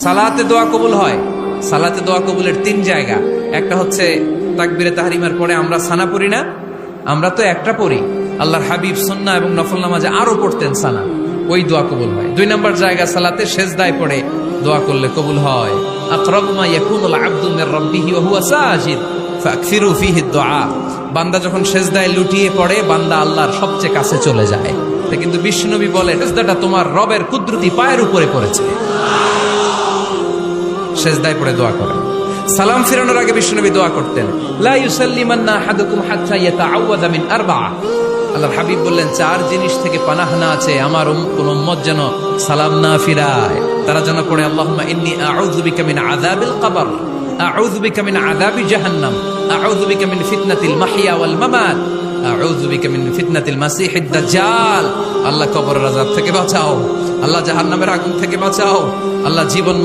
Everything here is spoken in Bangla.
সালাতে দোয়া কবুল হয়। সালাতে দোয়া কবুলের তিন জায়গা। একটা হচ্ছে তাকবীরে তাহরিমার পরে আমরা সানা পড়ি না, আমরা তো একটা পড়ি। আল্লাহর হাবিব সুন্নাহ এবং নফল নামাজে আরো পড়তেন সানা, ওই দোয়া কবুল হয়। দুই নম্বর জায়গা সালাতে সেজদায় পড়ে দোয়া করলে কবুল হয়। আকরাবু মা ইয়াকুনুল আবদু মির রাব্বিহি ওয়া হুয়া সাজিদ ফাকসিরু ফীহি দুআ। বান্দা যখন সেজদায় লুটিয়ে পড়ে, বান্দা আল্লাহর সবচেয়ে কাছে চলে যায়। কিন্তু বিশ্বনবী বলে, সেজদাটা তোমার রবের কুদরতি পায়ের উপরে পড়েছে। সেজদায় পড়ে দোয়া করেন। সালাম ফিরানোর আগে বিশ্বনবী দোয়া করতেন, লা ইউসাল্লিমান্না আহাদুকুম হাত্তা ইয়াতাআওয়াযা মিন আরবা'a। আল্লাহর হাবিব বললেন, চার জিনিস থেকে পানাহ না আছে আমার কোন উম্মত যেন সালাম না ফিরায়। তারা যেন পড়ে, আল্লাহুম্মা ইন্নী আউযু বিকা মিন আযাবিল কবর, আউযু বিকা মিন আযাবি জাহান্নাম, আউযু বিকা মিন ফিতনাতিল মাহইয়া ওয়াল মামাত, আউযু বিকা মিন ফিতনাতিল মাসিহিদ দাজ্জাল। আল্লাহ কবরের আযাব থেকে বাঁচাও, আল্লাহ জাহান্নামের আগুন থেকে বাঁচাও, আল্লাহ জীবন